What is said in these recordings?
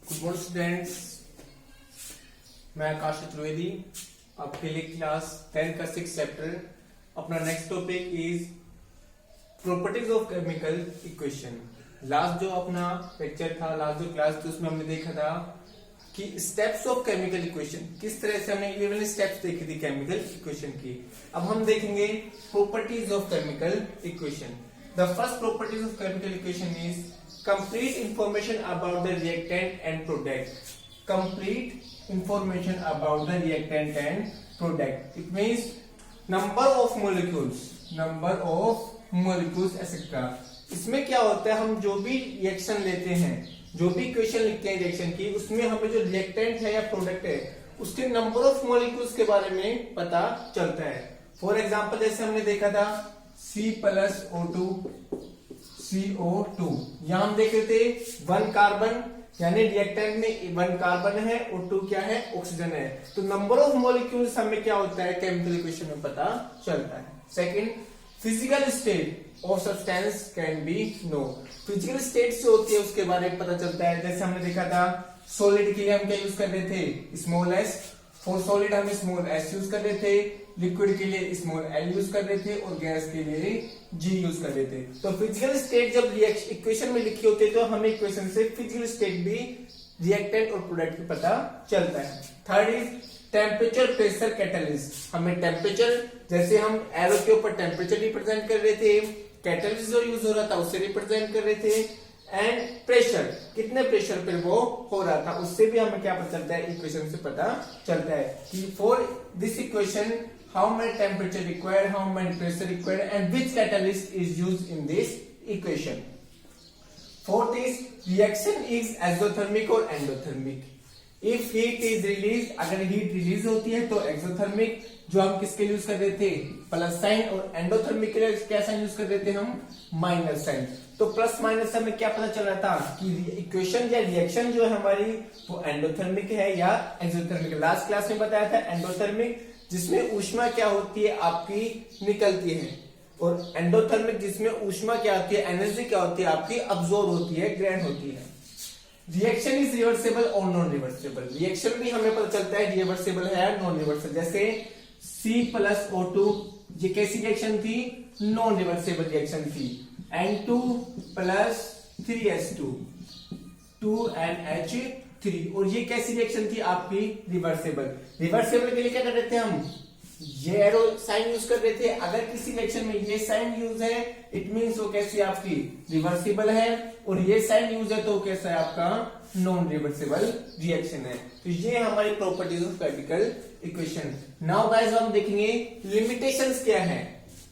Good morning students, मैं आकाश चतुर्वेदी आपके लिए क्लास 10 का 6 चैप्टर। अपना next topic is properties of chemical equation. Last जो अपना लेक्चर था, लास्ट जो क्लास थी, उसमें हमने देखा था कि स्टेप्स ऑफ केमिकल इक्वेशन, किस तरह से हमने 11 स्टेप्स देखी थी केमिकल इक्वेशन की। अब हम देखेंगे properties of chemical equation. The first properties of chemical equation is complete information about the reactant and product. Complete information about the reactant and product. It means number of molecules etc. इसमें क्या होता है, हम जो भी reaction लेते हैं, जो भी इक्वेशन लिखते हैं रिएक्शन की, उसमें हमें जो रिएक्टेंट है या प्रोडक्ट है उसके नंबर ऑफ मॉलिक्यूल्स के बारे में पता चलता है। फॉर एग्जाम्पल जैसे हमने देखा था C+O2 CO2, यहां हम देख रहे थे 1 कार्बन, यानी रिएक्टेंट में 1 कार्बन है और 2 क्या है, ऑक्सीजन है। तो नंबर ऑफ मॉलिक्यूल्स हमें क्या होता है केमिकल इक्वेशन में पता चलता है। Second, physical state of substance can be no. Physical state से होती है उसके बारे में पता चलता है। जैसे हमने देखा था सॉलिड के लिए हम क्या यूज कर रहे थे, स्मॉल एस। फॉर सॉलिड हम स्मॉल एस यूज कर रहे थे, लिक्विड के लिए स्मॉल एल यूज कर रहे थे और गैस के लिए जी यूज कर रहे थे। तो फिजिकल स्टेट जब इक्वेशन में लिखी होती है तो हमें इक्वेशन से फिजिकल स्टेट भी रिएक्टेंट और प्रोडक्ट की पता चलता है। Third is temperature pressure catalyst. हमें टेम्परेचर, जैसे हम एरो के ऊपर टेम्परेचर रिप्रेजेंट कर रहे थे, कैटलिस्ट जो यूज हो रहा था उसे रिप्रेजेंट कर रहे थे, एंड प्रेशर, कितने प्रेशर पर वो हो रहा था, उससे भी हमें क्या पता चलता है, इक्वेशन से पता चलता है कि for this equation how many temperature required, how many pressure required, and which catalyst is used in this equation. Fourth is reaction is exothermic or endothermic. If heat is released, अगर heat release होती है तो exothermic, जो हम किसके use कर रहे थे, प्लस साइन, और एंडोथर्मिक के लिए क्या साइन यूज कर रहे थे हम, माइनस साइन। तो प्लस माइनस से हमें क्या पता चल रहा था कि इक्वेशन या रिएक्शन जो है हमारी वो एंडोथर्मिक है या एक्सोथर्मिक। लास्ट क्लास में बताया था एंडोथर्मिक जिसमें ऊष्मा क्या होती है आपकी निकलती है, और एंडोथर्मिक जिसमें ऊष्मा क्या होती है, एनर्जी क्या होती है आपकी अब्सॉर्ब होती है, ग्रहण होती है। रिएक्शन इज रिवर्सेबल और नॉन रिवर्सेबल। रिएक्शन भी हमें पता चलता है रिवर्सेबल है या नॉन रिवर्सेबल। जैसे C+O2 ये कैसी रिएक्शन थी, नॉन रिवर्सेबल रिएक्शन थी। N2 + 3H2 2NH3, और ये कैसी रिएक्शन थी आपकी, रिवर्सेबल। रिवर्सेबल के लिए क्या कर रहे थे हम, ये एरो साइन यूज कर रहे थे। अगर किसी रिएक्शन में ये साइन यूज है इट मींस वो कैसी आपकी रिवर्सिबल है, और ये साइन यूज है तो कैसा है आपका नॉन रिवर्सिबल रिएक्शन है। तो ये हमारी properties of chemical equation. Now guys हम देखेंगे लिमिटेशंस क्या है।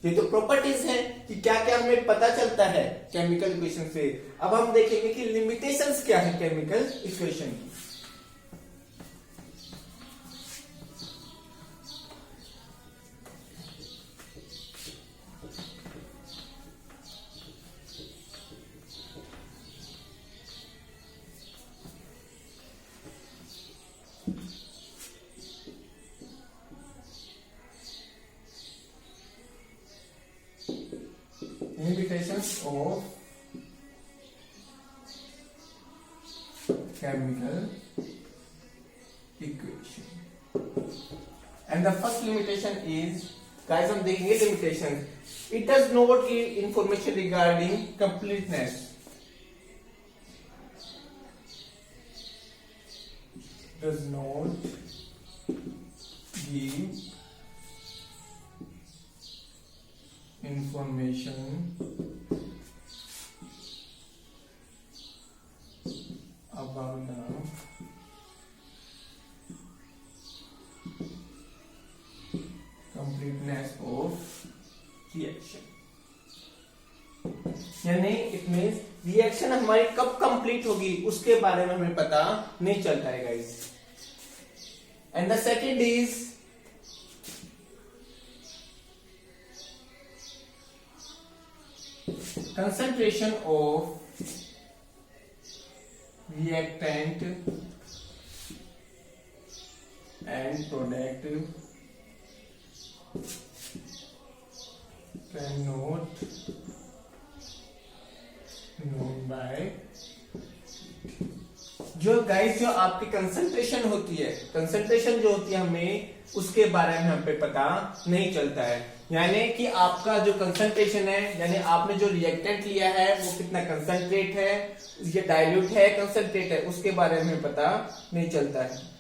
ये तो प्रॉपर्टीज है कि क्या क्या हमें पता चलता है केमिकल इक्वेशन से। अब हम देखेंगे कि लिमिटेशंस क्या है केमिकल इक्वेशन की। Limitations of chemical equation. And the first limitation is, guys हम देखेंगे limitation. It does not give information regarding completeness. Does not give information about the completeness of reaction. यानी इट मीन्स रिएक्शन हमारी कब complete होगी उसके बारे में हमें पता नहीं चलता है guys. And the second is concentration of reactant and product cannot known by जो गाइस जो आपकी कंसंट्रेशन होती है, कंसंट्रेशन जो होती है हमें उसके बारे में हम पे पता नहीं चलता है। यानी कि आपका जो कंसंट्रेशन है, यानी आपने जो रिएक्टेंट लिया है वो कितना कंसंट्रेट है, ये डाइल्यूट है, कंसंट्रेट है, उसके बारे में पता नहीं चलता है।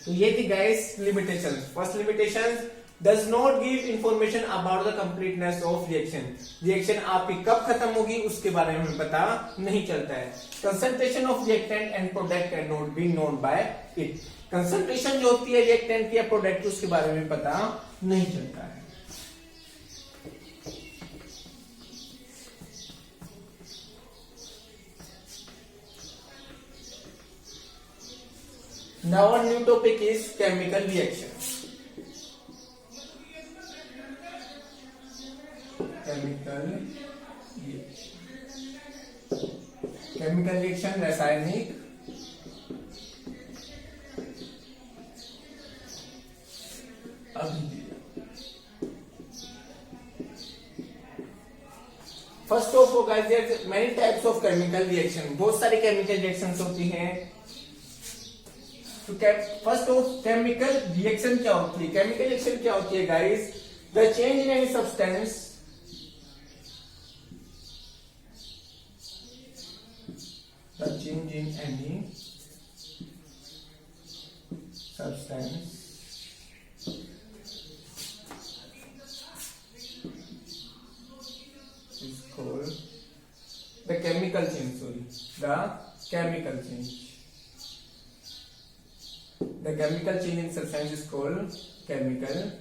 तो ये थी guys limitation. First limitation, does not give information about the completeness of reaction. Reaction आपकी कब खत्म होगी उसके बारे में पता नहीं चलता है। Concentration of reactant and product can not be known by it. Concentration जो होती है रिएक्टेंट की या प्रोडक्ट की उसके बारे में पता नहीं चलता है। Now our new topic is chemical reaction. Chemical reaction. Chemical reaction रासायनिक अभिक्रिया। First of all guys, there are many types of chemical reaction. बहुत सारी केमिकल रिएक्शंस होती हैं। तो फर्स्ट ऑफ केमिकल रिएक्शन क्या होती है? केमिकल रिएक्शन क्या होती है guys? The change in any substance, the change in any substance is called the chemical change. The chemical change. The chemical change in substance is called chemical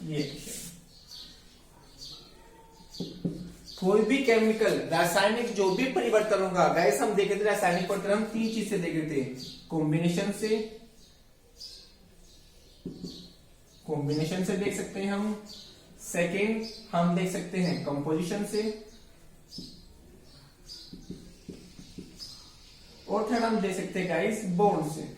reaction. कोई भी chemical रासायनिक जो भी परिवर्तन होगा गाइस, हम देखे थे रासायनिक परिवर्तन हम तीन चीज से देखे थे। कॉम्बिनेशन से देख सकते हैं हम। सेकेंड हम देख सकते हैं कंपोजिशन से, और थर्ड हम देख सकते हैं गाइस बॉन्ड से।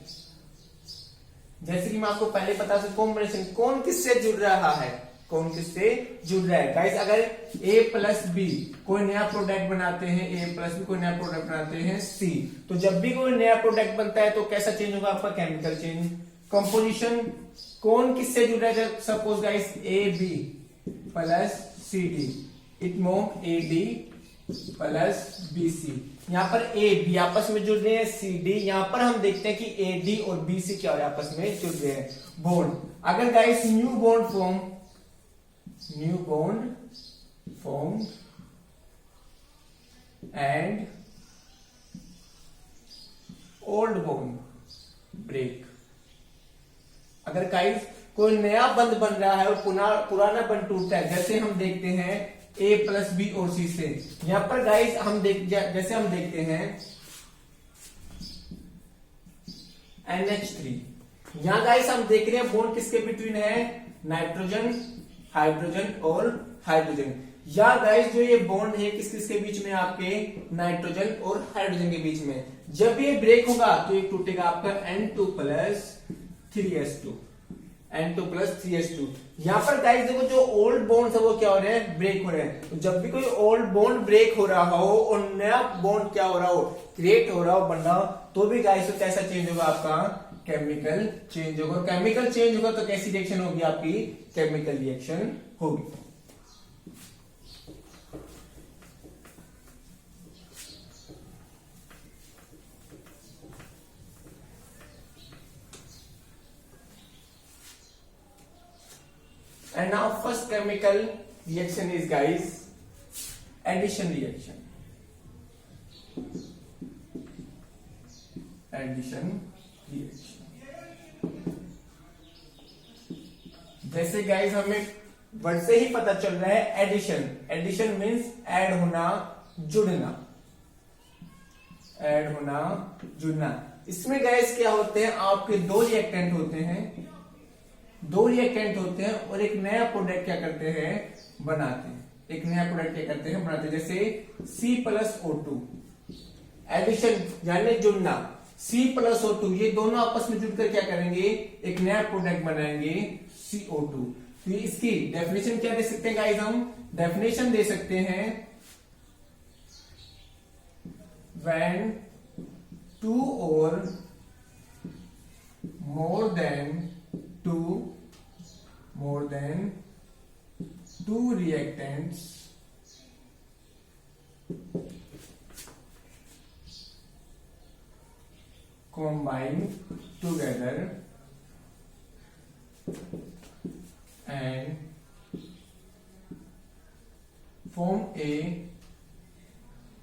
जैसे कि मैं आपको पहले बता सकता हूं कॉम्बिनेशन, कौन किससे जुड़ रहा है, कौन किससे जुड़ रहा है गाइस। अगर A प्लस बी कोई नया प्रोडक्ट बनाते हैं, A प्लस बी कोई नया प्रोडक्ट बनाते हैं C, तो जब भी कोई नया प्रोडक्ट बनता है तो कैसा चेंज होगा आपका? Chemical change. कंपोजिशन, कौन किससे जुड़ रहा है? Suppose guys AB plus CD, it मोम AD प्लस BC। यहाँ पर A B आपस में जुड़ रहे हैं, CD यहाँ पर हम देखते हैं कि AD और BC क्या हो रहा है? आपस में जुड़ रहे हैं, बॉन्ड। अगर guys new bond form and old bond break. अगर गाइस कोई नया बंध बन रहा है और पुराना बंध टूटता है, जैसे हम देखते हैं A प्लस बी और C से। यहां पर गाइस जैसे हम देखते हैं NH3। यहां गाइस हम देख रहे हैं बॉन्ड किसके बिटवीन है? नाइट्रोजन, हाइड्रोजन और हाइड्रोजन। या गाइस जो ये बॉन्ड है किस किस के बीच में? आपके नाइट्रोजन और हाइड्रोजन के बीच में। जब ये ब्रेक होगा तो ये टूटेगा आपका N2 plus 3S2, N2 plus 3S2। यहाँ पर गाइस देखो जो ओल्ड बॉन्ड है वो क्या हो रहे हैं? ब्रेक हो रहे हैं। तो जब भी कोई ओल्ड बॉन्ड ब्रेक हो रहा हो और नया बॉन्ड क्या हो रहा हो? क्रिएट हो रहा हो, बन रहा हो, तो भी गाइस तो कैसा चेंज होगा आपका? केमिकल चेंज होगा। केमिकल चेंज होगा तो कैसी रिएक्शन होगी आपकी? केमिकल रिएक्शन होगी। And now first chemical reaction is guys addition reaction. Addition reaction. जैसे गाइस हमें वर्ड से ही पता चल रहा है एडिशन। एडिशन मीन्स ऐड होना, जुड़ना, ऐड होना, जुड़ना। इसमें गाइस क्या होते हैं? आपके दो रिएक्टेंट होते हैं, और एक नया प्रोडक्ट क्या करते हैं? बनाते हैं। एक नया प्रोडक्ट क्या करते हैं? बनाते हैं। जैसे C प्लस O2, एडिशन यानी जुड़ना। C प्लस O2 ये दोनों आपस में जुड़कर क्या करेंगे? एक नया प्रोडक्ट बनाएंगे CO2। तो इसकी डेफिनेशन क्या दे सकते हैं गाइस? हम डेफिनेशन दे सकते हैं when two or more than two reactants combine together and form a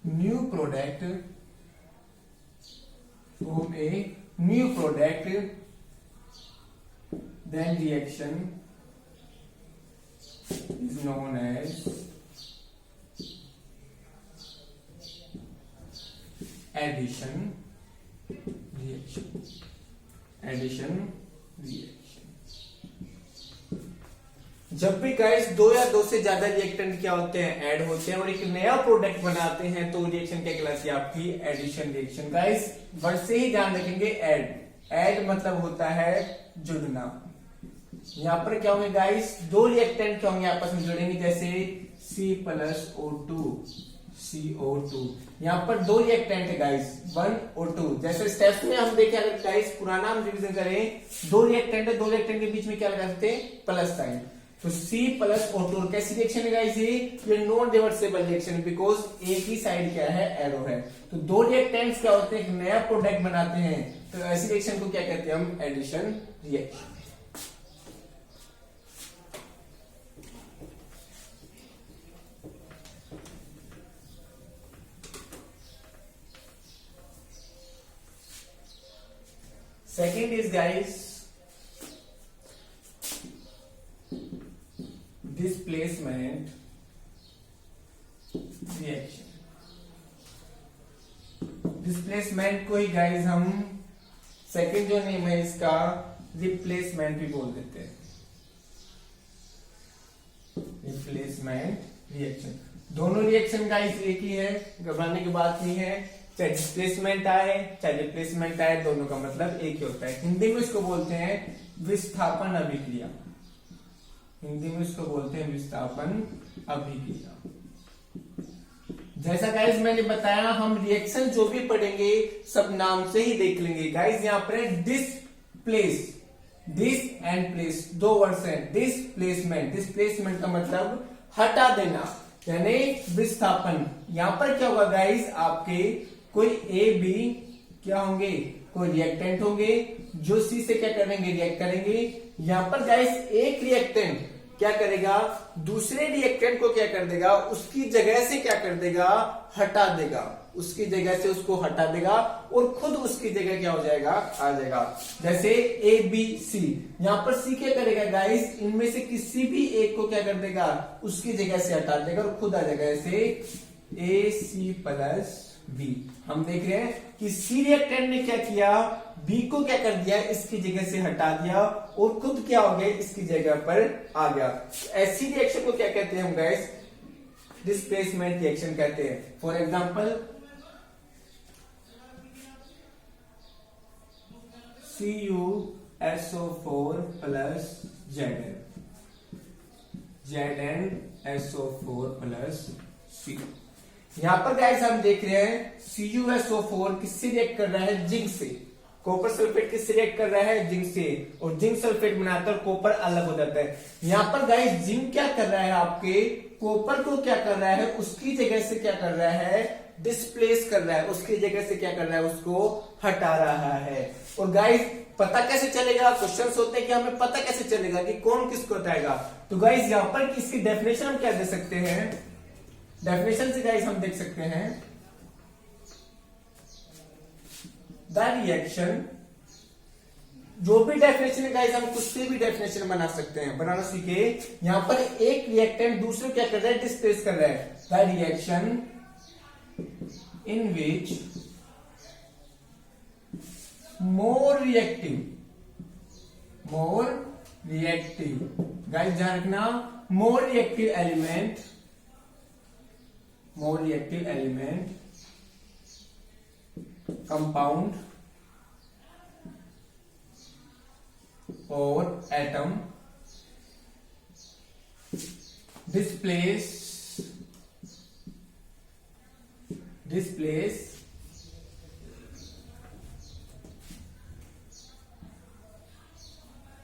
new product, then reaction is known as addition reaction. जब भी गाइस दो या दो से ज्यादा रिएक्टेंट क्या होते हैं, ऐड होते हैं और एक नया प्रोडक्ट बनाते हैं, तो रिएक्शन क्या कहलाती है? आपकी एडिशन रिएक्शन। गाइस वर्ड से ही ध्यान रखेंगे, ऐड मतलब होता है जुड़ना। यहाँ पर क्या होंगे गाइस? दो रिएक्टेंट क्या होंगे? आपस में जुड़ेंगे, जैसे C+O2 CO2। यहाँ पर दो रिएक्टेंट है गाइस, 1 और 2। जैसे स्टेप्स में हम देखें, अगर गाइस पुराना हम रिवीजन करें, दो रिएक्टेंट है, दो रिएक्टेंट के बीच में क्या लगा सकते हैं? Plus sign. तो C+O2 कैसी रिएक्शन है गाइस? ये नॉन रिवर्सिबल रिएक्शन, बिकॉज एक ही साइड क्या है? एरो है। तो दो रिएक्टेंट्स क्या होते हैं? एक नया प्रोडक्ट बनाते हैं, तो ऐसी रिएक्शन को क्या कहते हैं? हम addition reaction. Second is guys displacement reaction। Displacement को ही गाइस हम सेकंड जो नेम है इसका रिप्लेसमेंट भी बोल देते हैं। रिप्लेसमेंट रिएक्शन, दोनों रिएक्शन गाइस एक ही है, घबराने की बात नहीं है। चाहे डिस्प्लेसमेंट आए चाहे रिप्लेसमेंट आए, दोनों का मतलब एक ही होता है। हिंदी में इसको बोलते हैं विस्थापन अभिक्रिया। हिंदी में इसको बोलते हैं विस्थापन अभिक्रिया। जैसा गाइस मैंने बताया, हम रिएक्शन जो भी पढ़ेंगे सब नाम से ही देख लेंगे। गाइस यहाँ पर डिसप्लेस, डिस एंड प्लेस दो वर्ड्स हैं। डिसप्लेसमेंट, डिसप्लेसमेंट का मतलब हटा देना, यानी विस्थापन। यहां पर क्या होगा गाइस? आपके कोई ए बी क्या होंगे? कोई रिएक्टेंट होंगे जो सी से क्या करेंगे? रिएक्ट करेंगे। यहां पर गाइस एक रिएक्टेंट क्या करेगा? दूसरे रिएक्टेंट को क्या कर देगा? उसकी जगह से क्या कर देगा? हटा देगा। उसकी जगह से उसको हटा देगा और खुद उसकी जगह क्या हो जाएगा? आ जाएगा। जैसे ए बी सी, यहां पर सी क्या करेगा गाइस? इनमें से किसी भी एक को क्या कर देगा? उसकी जगह से हटा देगा और खुद आ जाएगा। ऐसे ए सी प्लस बी। हम देख रहे हैं कि सी रिएक्टेंट ने क्या किया? बी को क्या कर दिया? इसकी जगह से हटा दिया और खुद क्या हो गया? इसकी जगह पर आ गया। ऐसी रिएक्शन को क्या कहते हैं हम गाइस? डिस्प्लेसमेंट रिएक्शन कहते हैं। For example CuSO4 plus Zn, ZnSO4 plus C। यहां पर गाइस हम देख रहे हैं CuSO4 किससे रिएक्ट कर रहा है? जिंक से। कॉपर सल्फेट किससे रिएक्ट कर रहा है? जिंक से। और जिंक सल्फेट बनाकर कॉपर अलग हो जाता है। यहां पर गाइस जिंक क्या कर रहा है? आपके कॉपर को क्या कर रहा है? उसकी जगह से क्या कर रहा है? डिस्प्लेस कर रहा है। उसकी जगह से क्या कर रहा है? उसको हटा रहा है। और गाइस पता कैसे चलेगा? क्वेश्चंस होते हैं कि हमें पता कैसे चलेगा कि कौन किसको हटाएगा। तो गाइस यहां पर इसकी डेफिनेशन हम क्या दे सकते हैं? डेफिनेशन से गाइस हम देख सकते हैं द रिएक्शन, जो भी डेफिनेशन है गाइस हम कुछ से भी डेफिनेशन बना सकते हैं, बनाना सीखे। यहां पर एक रिएक्टेंट दूसरे क्या कर रहा है? डिस्प्लेस कर रहा है। The reaction in which more reactive guys ध्यान रखना, मोर रिएक्टिव एलिमेंट कंपाउंड और atom displace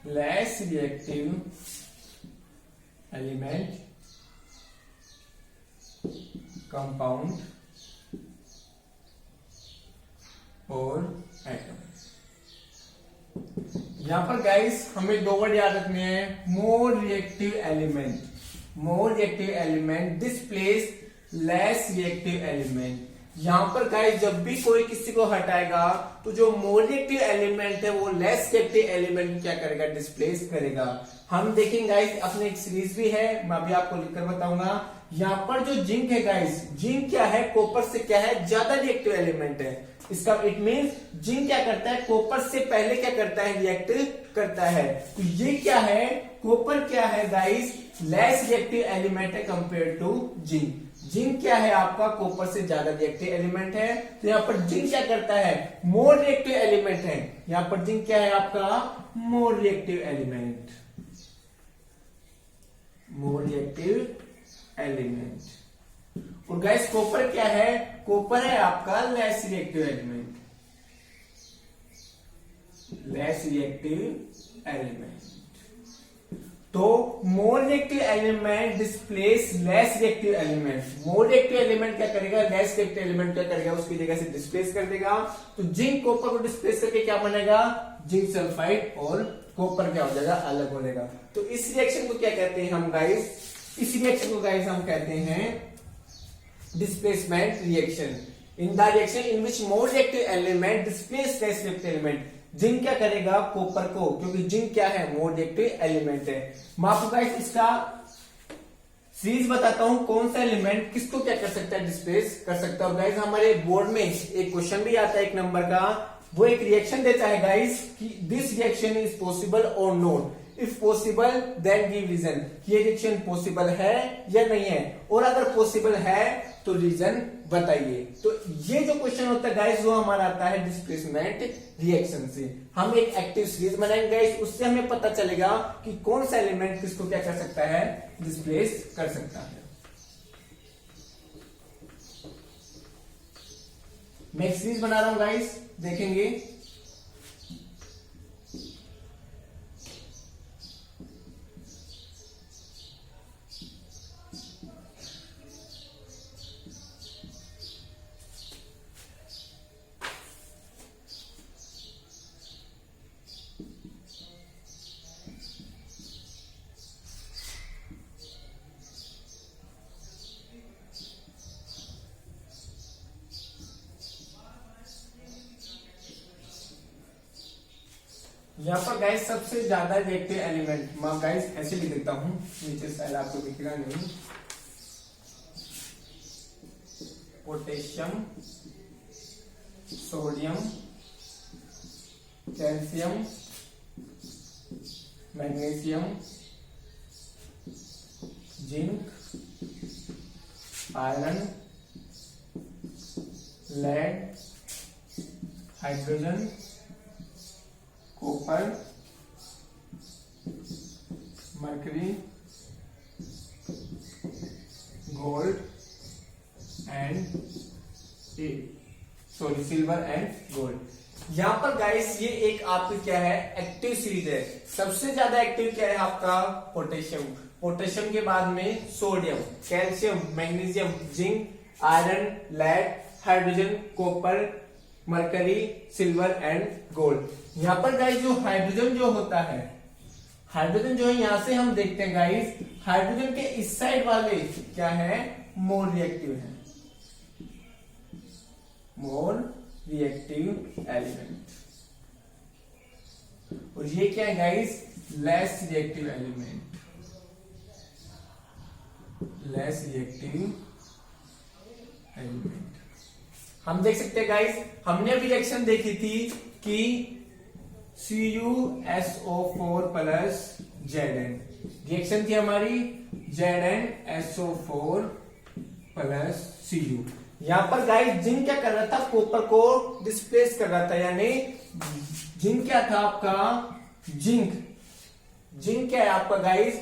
less reactive element compound और एटम। यहां पर गाइस हमें दो वर्ड याद रखने हैं, मोर reactive element displace less reactive element. यहां पर गाइस जब भी कोई किसी को हटाएगा तो जो मोर रिएक्टिव एलिमेंट है वो लेस रिएक्टिव एलिमेंट को क्या करेगा, डिस्प्लेस करेगा। हम देखेंगे गाइस अपने एक सीरीज भी है, मैं अभी आपको लिखकर बताऊंगा। यहां पर जो जिंक है गाइस, जिंक क्या है, कॉपर से क्या है, ज्यादा रिएक्टिव एलिमेंट है। इसका इट मींस जिंक क्या करता है, कॉपर से पहले क्या करता है, रिएक्ट करता है। तो ये क्या है, कॉपर क्या है गाइस, लेस रिएक्टिव एलिमेंट है कंपेयर टू जिंक। जिंक क्या है आपका, कॉपर से ज्यादा रिएक्टिव एलिमेंट है। तो यहाँ पर जिंक क्या करता है, मोर रिएक्टिव एलिमेंट है। यहाँ पर जिंक क्या है आपका, more reactive element, more reactive element. और गाइस कॉपर क्या है, कॉपर है आपका less reactive element, less reactive element. तो more reactive element displace less reactive element. More reactive element क्या करेगा, लेस रिएक्टिव एलिमेंट क्या करेगा, उसकी जगह से डिस्प्लेस कर देगा। तो जिंक कॉपर को डिस्प्लेस करके क्या बनेगा, जिंक सल्फाइड, और कॉपर क्या हो जाएगा, अलग हो जाएगा। तो इस रिएक्शन को क्या कहते हैं हम गाइस, इस रिएक्शन को गाइस हम कहते हैं displacement reaction. In the reaction in which more reactive element displace less reactive element. Zinc क्या करेगा, कॉपर को, क्योंकि जिंक क्या है, मोर रिएक्टिव एलिमेंट है। मैं आपको गाइस इसका सीरीज बताता हूं, कौन सा एलिमेंट किसको क्या कर सकता है, डिस्प्लेस कर सकता है। और गाइस हमारे बोर्ड में एक क्वेश्चन भी आता है 1 नंबर का, वो एक रिएक्शन देता है गाइस कि दिस रिएक्शन इज पॉसिबल और not, if possible then give reason. ये रिएक्शन पॉसिबल है या नहीं है, और अगर पॉसिबल है तो रीजन बताइए। तो ये जो क्वेश्चन होता है गाइस वो हमारा आता है डिस्प्लेसमेंट रिएक्शन से। हम एक एक्टिव सीरीज बनाएंगे गाइस, उससे हमें पता चलेगा कि कौन सा एलिमेंट किसको क्या कर सकता है, डिस्प्लेस कर सकता है। मैं एक सीरीज बना रहा हूं गाइस, देखेंगे। यहाँ पर गाइस सबसे ज्यादा रिएक्टिव एलिमेंट, मैं गाइस ऐसे लिख देता हूं, नीचे साइड आपको दिखेगा नहीं, potassium, sodium, calcium, magnesium, zinc, iron, lead, hydrogen, copper, mercury, gold and silver and gold. यहां पर गाइस ये एक आपकी क्या है, एक्टिव सीरीज है। सबसे ज्यादा एक्टिव क्या है आपका, पोटेशियम। पोटेशियम के बाद में sodium, calcium, magnesium, zinc, iron, lead, hydrogen, copper, mercury, silver and gold. यहां पर गाइस जो हाइड्रोजन जो होता है, हाइड्रोजन जो है यहां से हम देखते हैं गाइस, हाइड्रोजन के इस साइड वाले क्या है, मोर रिएक्टिव है, मोर रिएक्टिव एलिमेंट। और ये क्या है guys, less reactive element, less reactive element. हम देख सकते हैं गाइस, हमने अभी रिएक्शन देखी थी कि CuSO4 प्लस Zn, रिएक्शन थी हमारी ZnSO4 प्लस Cu। यहां पर गाइस जिंक क्या कर रहा था, कॉपर को डिस्प्लेस कर रहा था, यानी जिंक क्या था आपका, जिंक क्या है आपका गाइस,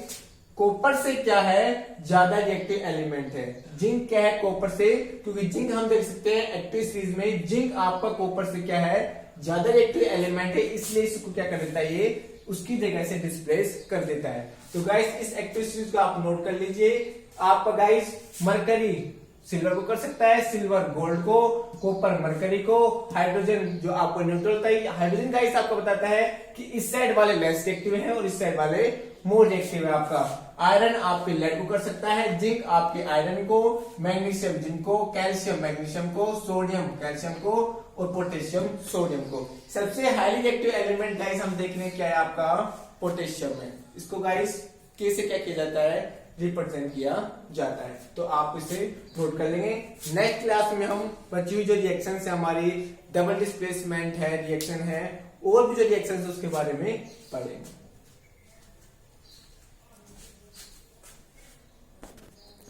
कॉपर से क्या है, ज्यादा रिएक्टिव एलिमेंट है। जिंक क्या है कॉपर से, क्योंकि जिंक हम देख सकते हैं एक्टिव सीरीज में जिंक आपका कॉपर से क्या है, ज्यादा रिएक्टिव एलिमेंट है, इसलिए इसको क्या कर देता है, ये उसकी जगह से डिस्प्लेस कर देता है। तो गाइस इस एक्टिव सीरीज को आप नोट कर लीजिए। आपका गाइस मरकरी सिल्वर को कर सकता है, सिल्वर गोल्ड को, कॉपर मरकरी को, हाइड्रोजन जो आपको न्यूट्रल होता है, हाइड्रोजन गाइस आपको बताता है कि इस साइड वाले लेस रिएक्टिव हैं और इस साइड वाले मोर रिएक्टिव है। आपका आयरन आपके लेड को कर सकता है, जिंक आपके आयरन को, मैग्नीशियम जिंक को, कैल्शियम मैग्नीशियम को, सोडियम कैल्शियम को और पोटेशियम सोडियम को। सबसे हाईली रिएक्टिव एलिमेंट गाइस हम देख रहे हैं क्या है, आपका पोटेशियम है। इसको गाइस के से क्या किया जाता है, रिप्रेजेंट किया जाता है। तो आप इसे नोट कर लेंगे। नेक्स्ट क्लास में हम बची हुई जो रिएक्शन है हमारी, डबल डिस्प्लेसमेंट है, रिएक्शन है, और भी जो रिएक्शन है उसके बारे में पढ़ेंगे।